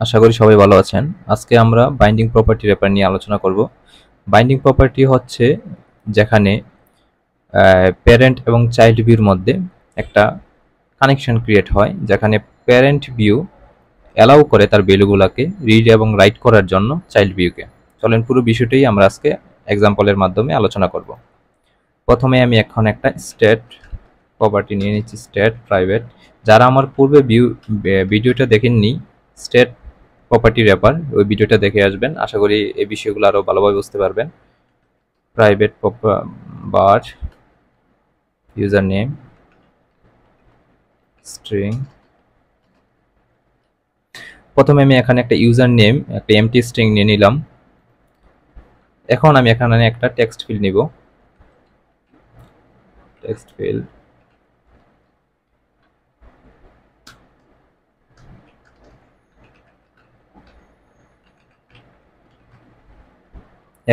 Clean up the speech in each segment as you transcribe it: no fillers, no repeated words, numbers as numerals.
আশা করি সবাই ভালো আছেন। আজকে আমরা বাইন্ডিং প্রপার্টি ব্যাপার নিয়ে আলোচনা করব। বাইন্ডিং প্রপার্টি হচ্ছে যেখানে প্যারেন্ট এবং চাইল্ড ভিউর মধ্যে একটা কানেকশন ক্রিয়েট হয়, যেখানে প্যারেন্ট ভিউ অ্যালাউ করে তার ভ্যালুগুলোকে রিড এবং রাইট করার জন্য চাইল্ড ভিউকে। চলেন পুরো বিষয়টাই আমরা আজকে এক্সাম্পলের মাধ্যমে আলোচনা করব। প্রথমে আমি এখন একটা স্টেট প্রপার্টি নিয়ে নিচ্ছি, স্টেট প্রাইভেট। যারা আমার পূর্বে ভিডিওটা দেখেননি স্টেট প্রপার্টির ব্যাপার, ওই ভিডিওটা দেখে আসবেন। আশা করি এই বিষয়গুলো আরো ভালোভাবে বুঝতে পারবেন। প্রাইভেট বার ইউজার নেম স্ট্রিং। প্রথমে আমি এখানে একটা ইউজার নেম, একটা এমটি স্ট্রিং নিয়ে নিলাম। এখন আমি এখানে একটা টেক্সট ফিল্ড নিব, টেক্সট ফিল্ড।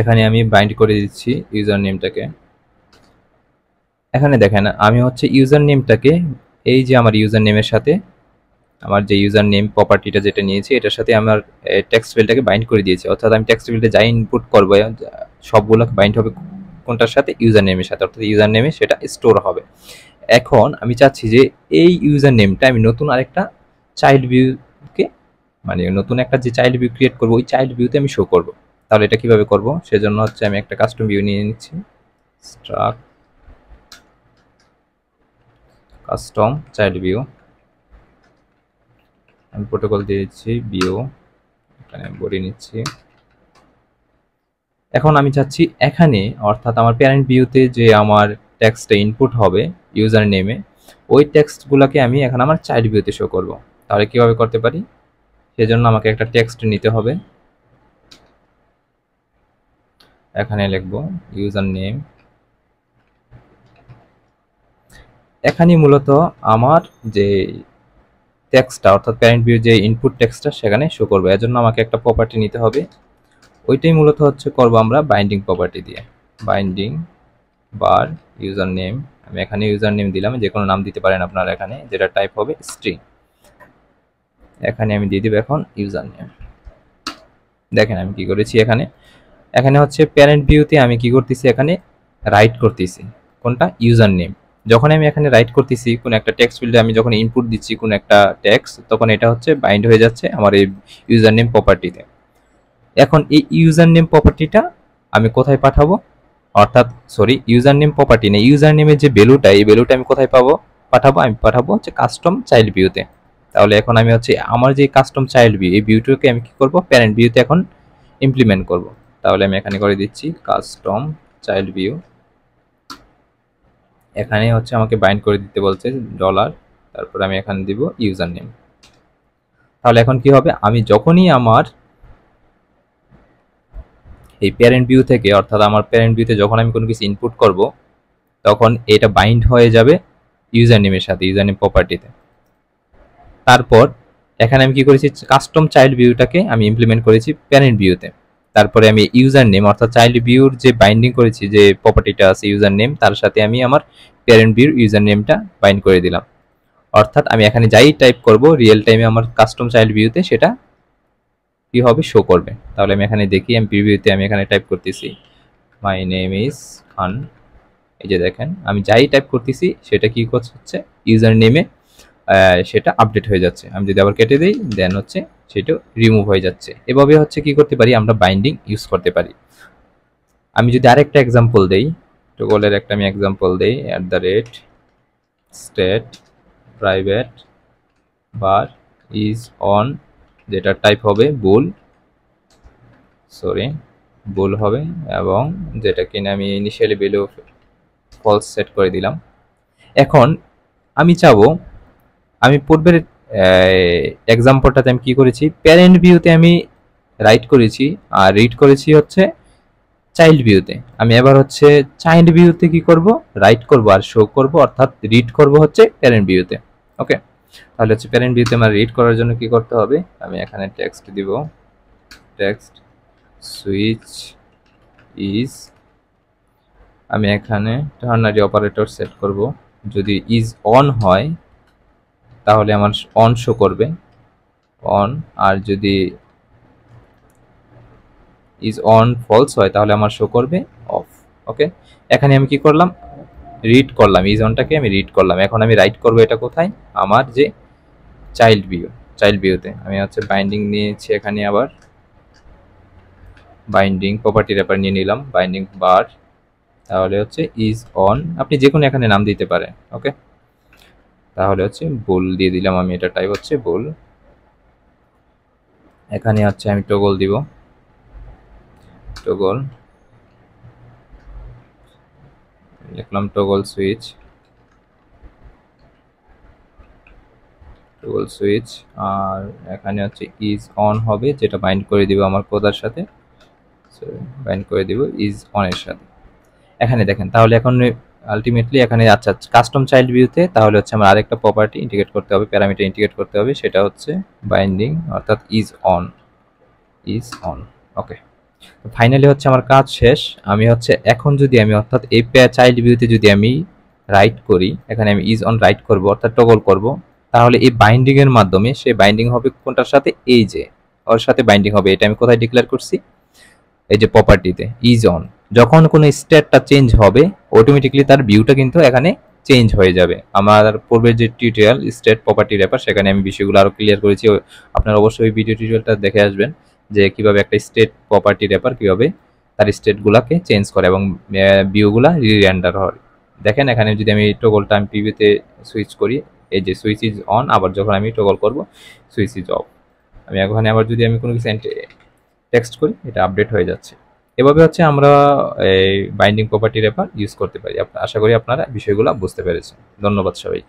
এখানে আমি বাইন্ড করে দিচ্ছি ইউজার নেমটাকে। এখানে দেখেন আমি হচ্ছে ইউজার নেমটাকে এই যে আমার ইউজার নেমের সাথে আমার যে ইউজার নেম প্রপার্টিটা যেটা নিয়েছি এটার সাথে আমার টেক্সট ফিল্ডটাকে বাইন্ড করে দিয়েছি। অর্থাৎ আমি টেক্সট ফিল্ডে যাই ইনপুট করবো সবগুলো বাইন্ড হবে কোনটার সাথে, ইউজার নেমের সাথে, অর্থাৎ ইউজার নেমে সেটা স্টোর হবে। এখন আমি চাচ্ছি যে এই ইউজার নেমটা আমি নতুন আরেকটা চাইল্ড ভিউকে, মানে নতুন একটা যে চাইল্ড ভিউ ক্রিয়েট করবো ওই চাইল্ড ভিউতে আমি শো করব। তাহলে এটা কিভাবে করব, সেজন্য হচ্ছে আমি একটা কাস্টম ভিউ নিয়ে নিচ্ছি, স্ট্রাক কাস্টম চাইল্ড ভিউ। আমি প্রোটোকল দিয়েছি ভিউ, এখানে বডি নিচ্ছি। এখন আমি চাচ্ছি এখানে, অর্থাৎ আমার প্যারেন্ট ভিউতে যে আমার টেক্সটটা ইনপুট হবে ইউজার নেমে, ওই টেক্সটগুলোকে আমি এখন আমার চাইল্ড ভিউতে শো করব। তাহলে কিভাবে করতে পারি, সেজন্য আমাকে একটা টেক্সট নিতে হবে। এখানে লিখব ইউজার নেম। এখানে মূলত আমার যে টেক্সটটা, অর্থাৎ প্যারেন্ট ভিউ যে ইনপুট টেক্সটটা সেখানে শো করবে। এর জন্য আমাকে একটা প্রপার্টি নিতে হবে, ওইটাই মূলত হচ্ছে করব আমরা বাইন্ডিং প্রপার্টি দিয়ে। বাইন্ডিং বার ইউজার নেম, আমি এখানে ইউজার নেম দিলাম, যে কোনো নাম দিতে পারেন আপনারা, এখানে যেটা টাইপ হবে স্ট্রিং। এখানে আমি দিয়ে দিব এখন ইউজার নেম। দেখেন আমি কি করেছি, এখানে এখানে হচ্ছে প্যারেন্ট ভিউতে আমি কি করতেছি, এখানে রাইট করতেছি কোনটা, ইউজার নেম। যখন আমি এখানে রাইট করতেছি কোন একটা টেক্সট ফিল্ডে, আমি যখন ইনপুট দিচ্ছি কোন একটা টেক্সট, তখন এটা হচ্ছে বাইন্ড হয়ে যাচ্ছে আমার এই ইউজার নেম প্রপার্টিতে। এখন এই ইউজার নেম প্রপার্টিটা আমি কোথায় পাঠাবো, অর্থাৎ সরি ইউজার নেম প্রপার্টি নেই, ইউজার নেমের যে ভ্যালুটা, এই ভ্যালুটা আমি কোথায় পাঠাবো, আমি পাঠাবো হচ্ছে কাস্টম চাইল্ড ভিউতে। তাহলে এখন আমি হচ্ছে আমার যে কাস্টম চাইল্ড ভিউ, এই ভিউটাকে আমি কি করব, প্যারেন্ট ভিউতে এখন ইমপ্লিমেন্ট করব। তাহলে আমি এখানে করে দিচ্ছি কাস্টম চাইল্ড ভিউ। এখানে হচ্ছে আমাকে বাইন্ড করে দিতে বলছে ডলার, তারপর আমি এখানে দিব ইউজার নেম। তাহলে এখন কি হবে, আমি যখনই আমার এই প্যারেন্ট ভিউ থেকে, অর্থাৎ আমার প্যারেন্ট ভিউতে যখন আমি কোনো কিছু ইনপুট করব, তখন এটা বাইন্ড হয়ে যাবে ইউজার নেমের সাথে, ইউজার নেম প্রপার্টিতে। তারপর এখানে আমি কি করেছি, কাস্টম চাইল্ড ভিউটাকে আমি ইমপ্লিমেন্ট করেছি প্যারেন্ট ভিউতে। তারপরে আমি ইউজার নেম, অর্থাৎ চাইল্ড ভিউর যে বাইন্ডিং করেছি, যে প্রপার্টিটা আছে ইউজার নেম, তার সাথে আমি আমার প্যারেন্ট ভিউর ইউজার নেমটা বাইন্ড করে দিলাম। অর্থাৎ আমি এখানে যাই টাইপ করব রিয়েল টাইমে আমার কাস্টম চাইল্ড ভিউতে সেটা কি হবে, শো করবে। তাহলে আমি এখানে দেখি, আমি প্রিভিউতে আমি এখানে টাইপ করতেছি মাই নেম ইজ খান। এই যে দেখেন আমি যাই টাইপ করতেছি সেটা কি হচ্ছে, ইউজার নেমে সেটা আপডেট হয়ে যাচ্ছে। আমি যদি আবার কেটে দিই দেন হচ্ছে সেটা রিমুভ হয়ে যাচ্ছে। এভাবে হচ্ছে কি করতে পারি, আমরা বাইন্ডিং ইউজ করতে পারি। আমি যদি আরেকটা এক্সাম্পল দেই, টোগলের একটা আমি এক্সাম্পল দেই, @state private bar is on, যেটা টাইপ হবে বুল হবে, এবং যেটা কিনা আমি ইনিশিয়ালি ভ্যালু ফলস সেট করে দিলাম। এখন আমি চাবো, আমি পূর্বের এক্সাম্পলটাতে আমি কি করেছি, প্যারেন্ট ভিউতে আমি রাইট করেছি আর রিড করেছি হচ্ছে চাইল্ড ভিউতে। আমি এবার হচ্ছে চাইল্ড ভিউতে কি করব, রাইট করব আর শো করব, অর্থাৎ রিড করব হচ্ছে প্যারেন্ট ভিউতে। ওকে, তাহলে হচ্ছে প্যারেন্ট ভিউতে আমার রিড করার জন্য কি করতে হবে, আমি এখানে টেক্সট দিব, টেক্সট সুইচ ইজ, আমি এখানে টার্নারি অপারেটর সেট করব। যদি ইজ অন হয় তাহলে আমার অন শো করবে, অন, আর যদি ইজ অন ফলস হয় তাহলে আমার শো করবে অফ। ওকে, এখানে আমি কি করলাম, রিড করলাম, ইজ অনটাকে আমি রিড করলাম। এখন আমি রাইট করব এটা কোথায়, আমার যে চাইল্ড ভিউতে আমি হচ্ছে বাইন্ডিং নিয়েছি, এখানে আবার বাইন্ডিং প্রপার্টি র্যাপার নিয়ে নিলাম, বাইন্ডিং বার, তাহলে হচ্ছে ইজ অন, আপনি যে কোনো এখানে নাম দিতে পারেন। ওকে, তাহলে হচ্ছে বুল দিয়ে দিলাম আমি, এটা টাইপ হচ্ছে বুল। এখানে হচ্ছে আমি টগল দিব, টগল লিখলাম, টগল সুইচ, আর এখানে হচ্ছে ইজ অন হবে, যেটা বাইন্ড করে দিব আমার কোডার সাথে, বাইন্ড করে দিব ইজ অনের সাথে। এখানে দেখেন, তাহলে এখন আলটিমেটলি এখানে আচ্ছা কাস্টম চাইল্ড ভিউতে তাহলে হচ্ছে আমার আরেকটা প্রপার্টি ইন্টিগ্রেট করতে হবে, প্যারামিটার ইন্টিগ্রেট করতে হবে, সেটা হচ্ছে বাইন্ডিং অর্থাৎ ইজ অন। ওকে, ফাইনালি হচ্ছে আমার কাজ শেষ। আমি হচ্ছে এখন যদি আমি অর্থাৎ এই চাইল্ড ভিউতে যদি আমি রাইট করি, এখানে আমি ইজ অন রাইট করব অর্থাৎ টগল করব, তাহলে এই বাইন্ডিং এর মাধ্যমে সে বাইন্ডিং হবে কোনটার সাথে, এই যে ওর সাথে বাইন্ডিং হবে। এটা আমি কোথায় ডিক্লেয়ার করছি, এই যে প্রপার্টিতে ইজ অন। যখন কোনো স্টেটটা চেঞ্জ হবে অটোমেটিকলি তার ভিউটা কিন্তু এখানে চেঞ্জ হয়ে যাবে। আমার পূর্বের যে টিউটোরিয়াল স্টেট প্রপার্টি র্যাপার, সেখানে আমি বিষয়গুলো আরো ক্লিয়ার করেছি, আপনারা অবশ্যই ওই ভিডিও টিউটোরিয়ালটা দেখে আসবেন যে কিভাবে একটা স্টেট প্রপার্টি র্যাপার কিভাবে তার স্টেটগুলোকে চেঞ্জ করে এবং ভিউগুলা রিরেন্ডার হয়। দেখেন এখানে যদি আমি টগলটা আমি প্রিভিউতে সুইচ করি, এই যে সুইচ ইজ অন, আবার যখন আমি টগল করব সুইচ ইজ অফ। আমি এখানে আবার যদি আমি কোনো কিছু টেক্সট করি, এটা আপডেট হয়ে যাচ্ছে। এভাবে হচ্ছে আমরা এই বাইন্ডিং প্রপার্টি র্যাপার ইউজ করতে পারি। আশা করি আপনারা বিষয়গুলো বুঝতে পেরেছেন। ধন্যবাদ সবাই।